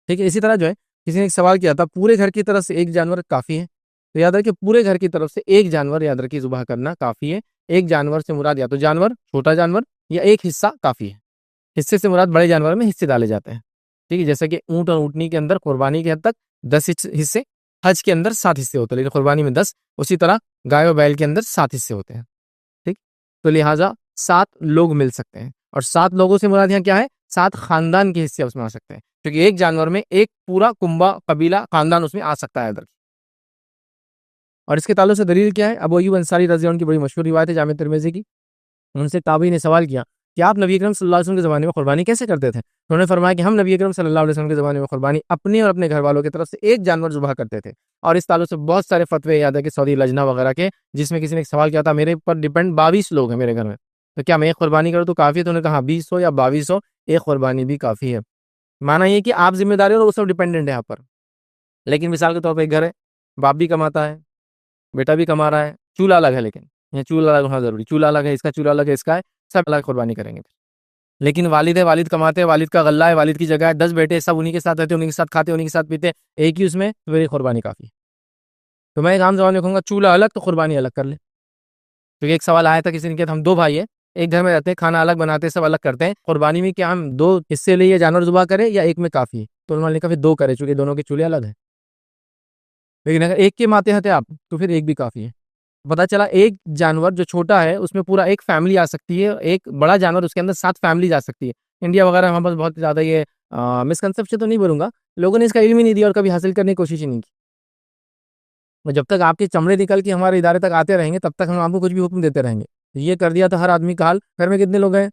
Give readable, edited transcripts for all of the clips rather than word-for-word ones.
ٹھیک ہے. اسی طرح جو ہے کسی نے ایک سوال کیا تھا پورے گھر کی طرف سے ایک جانور کافی ہے. تو یاد رکھیے پورے گھر کی طرف سے ایک جانور یاد رکھیے ذبح کرنا کافی ہے. ایک جانور سے مراد یا تو جانور چھوٹا جانور یا ایک حصہ کافی ہے. حصے سے مراد بڑے جانور میں حصے ڈالے جاتے ہیں. ٹھیک ہے, جیسا کہ اونٹ اور اونٹنی کے اندر قربانی کے حد تک 10 حصے, حج کے اندر 7 حصے ہوتے ہیں لیکن قربانی میں 10. اسی طرح گائے و بیل کے اندر 7 حصے ہوتے ہیں. ٹھیک, تو لہٰذا 7 لوگ مل سکتے ہیں. اور 7 لوگوں سے مراد یہاں کیا ہے, 7 خاندان کے حصے اس میں آ سکتے ہیں, کیونکہ ایک جانور میں ایک پورا کنبہ قبیلہ خاندان اس میں آ سکتا ہے ادھر. اور اس کے تعلق سے دلیل کیا ہے؟ ابو ایوب انصاری رضی اللہ عنہ کی بڑی مشہور روایت ہے جامع ترمذی کی. ان سے تابعی نے سوال کیا کہ آپ نبی اکرم صلی اللہ علیہ وسلم کے زمانے میں قربانی کیسے کرتے تھے؟ انہوں نے فرمایا کہ ہم نبی اکرم صلی اللہ علیہ وسلم کے زمانے میں قربانی اپنے اور اپنے گھر والوں کی طرف سے ایک جانور ذبح کرتے تھے. اور اس تعلق سے بہت سارے فتوے یاد ہے کہ سعودی لجنہ وغیرہ کے, جس میں کسی نے ایک سوال کیا تھا میرے پر ڈیپینڈ 22 لوگ ہیں میرے گھر میں, تو کیا میں ایک قربانی کروں تو کافی ہے؟ تو انہوں نے کہا 20 ہو یا 22 ہو, ایک قربانی بھی کافی ہے. مانا یہ کہ آپ ذمہ داری اور وہ سب ڈیپینڈنٹ ہے آپ پر. لیکن مثال کے طور پہ ایک گھر ہے, باپ بھی کماتا ہے, بیٹا بھی کما رہا ہے, چولہا الگ ہے, لیکن یہ چولہا الگ ہونا ضروری, چولہا الگ ہے, اس کا چولہا الگ ہے, اس کا ہے, سب الگ قربانی کریں گے. لیکن والد ہے, والد کماتے ہیں, والد کا غلہ ہے, والد کی جگہ ہے, 10 بیٹے سب انہیں کے ساتھ رہتے ہیں, انہیں کے ساتھ کھاتے ہیں, انہیں کے ساتھ پیتے ہیں, ایک ہی اس میں, تو میری قربانی کافی ہے. تو میں ایک عام زبان میں کہوں گا چولہا الگ تو قربانی الگ کر لے. کیونکہ ایک سوال آیا تھا کسی نے کہا ہم 2 بھائی ہیں, ایک گھر میں رہتے ہیں, کھانا الگ بناتے ہیں, سب الگ کرتے ہیں, قربانی میں کیا ہم 2 حصے لے جانور ذبح کریں یا ایک میں کافی ہے؟ تو انہوں نے کہا پھر 2 کرے, چونکہ دونوں کے چولہے الگ ہیں. لیکن اگر ایک کے ماتے ہیں آپ تو پھر ایک بھی کافی ہے. پتا چلا ایک جانور جو چھوٹا ہے اس میں پورا ایک فیملی آ سکتی ہے, ایک بڑا جانور اس کے اندر 7 فیملیز آ سکتی ہے. انڈیا وغیرہ ہمارے پاس بہت زیادہ یہ مسکنسیپشن تو نہیں بولوں گا, لوگوں نے اس کا علم ہی نہیں دیا اور کبھی حاصل کرنے کی کوشش ہی نہیں کی. جب تک آپ کے چمڑے نکل کے ہمارے ادارے تک آتے رہیں گے تب تک ہم آپ کو کچھ بھی حکم دیتے رہیں گے. یہ کر دیا تو ہر آدمی کا حال. گھر میں کتنے لوگ ہیں؟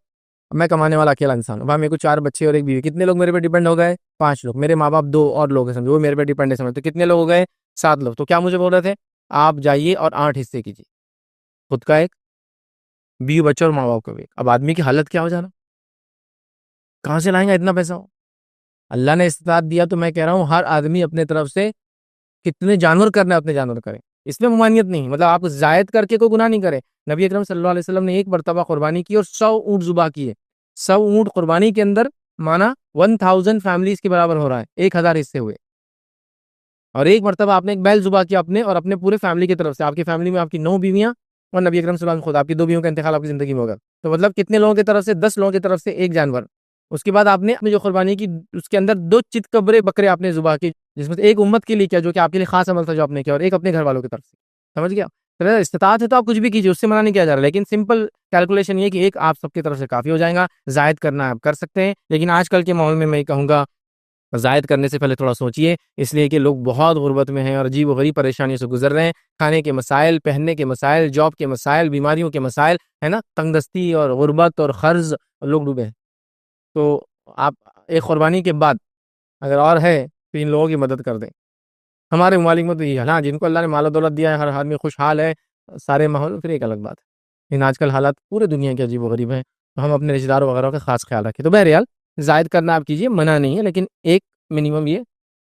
میں کمانے والا اکیلا انسان ہوں, وہاں میرے کو 4 بچے اور ایک بیوی. کتنے لوگ میرے پہ ڈیپینڈ ہو گئے؟ 5 لوگ. میرے ماں باپ 2 اور لوگ ہیں سمجھو, وہ میرے پہ ڈیپینڈ ہے سمجھو, تو کتنے لوگ ہو گئے؟ 7 لوگ. تو کیا مجھے بول رہے تھے آپ جائیے اور 8 حصے کیجیے, خود کا ایک, بیوی بچے اور ماں باپ کا بھی. اب آدمی کی حالت کیا ہو جانا, کہاں سے لائیں گا اتنا پیسہ؟ اللہ نے استطاعت دیا تو میں کہہ رہا ہوں ہر آدمی اپنے طرف سے کتنے جانور کرنا ہے اپنے جانور کرے, اس میں ممانعت نہیں. مطلب آپ زائد کر کے کوئی گناہ نہیں کرے. نبی اکرم صلی اللہ علیہ وسلم نے ایک مرتبہ قربانی کی اور 100 اونٹ ذبح کیے. 100 اونٹ قربانی کے اندر مانا 1000 فیملیز کے برابر ہو رہا ہے, 1000 حصے ہوئے. اور ایک مرتبہ آپ نے ایک بیل ذبح کیا اپنے اور اپنے پورے فیملی کی طرف سے. آپ کی فیملی میں آپ کی 9 بیویاں اور نبی اکرم صلی اللہ علیہ وسلم خود, آپ کی 2 بیویوں کا انتقال آپ کی زندگی میں ہوگا. تو مطلب کتنے لوگوں کی طرف سے؟ 10 لوگوں کی طرف سے ایک جانور. اس کے بعد آپ نے اپنی جو قربانی کی اس کے اندر 2 چتکبرے بکرے آپ نے ذبح کی, جس میں سے ایک امت کے لیے کیا جو کہ آپ کے لیے خاص عمل تھا جو آپ نے کیا, اور ایک اپنے گھر والوں کی طرف سے. سمجھ گیا؟ استطاعت ہے تو آپ کچھ بھی کیجیے, اس سے منع نہیں کیا جا رہا, لیکن سمپل کیلکولیشن یہ کہ ایک آپ سب کی طرف سے کافی ہو جائے گا. زائد کرنا آپ کر سکتے ہیں, لیکن آج کل کے ماحول میں کہوں گا زائد کرنے سے پہلے تھوڑا سوچئے, اس لیے کہ لوگ بہت غربت میں ہیں اور عجیب و غریب پریشانیوں سے گزر رہے ہیں. کھانے کے مسائل, پہننے کے مسائل, جاب کے مسائل, بیماریوں کے مسائل ہے نا, تنگ دستی اور غربت اور قرض, لوگ ڈوبے ہیں. تو آپ ایک قربانی کے بعد اگر اور ہے تو ان لوگوں کی مدد کر دیں. ہمارے ممالک میں تو یہ ہے نا, جن کو اللہ نے مال و دولت دیا ہے, ہر آدمی خوشحال ہے, سارے ماحول, پھر ایک الگ بات ہے. لیکن آج کل حالات پورے دنیا کے عجیب و غریب ہیں, تو ہم اپنے رشتہ داروں وغیرہ کا خاص خیال رکھیں. تو بہرحال زائد کرنا آپ کیجیے, منع نہیں ہے, لیکن ایک منیمم یہ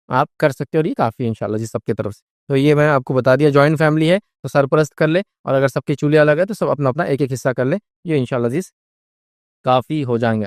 آپ کر سکتے اور یہ کافی ہے انشاءاللہ جی سب کی طرف سے. تو یہ میں آپ کو بتا دیا, جوائنٹ فیملی ہے تو سرپرست کر لے, اور اگر سب کے چولہے الگ ہے تو سب اپنا اپنا ایک ایک حصہ کر لے, یہ انشاءاللہ جی کافی ہو جائیں گے.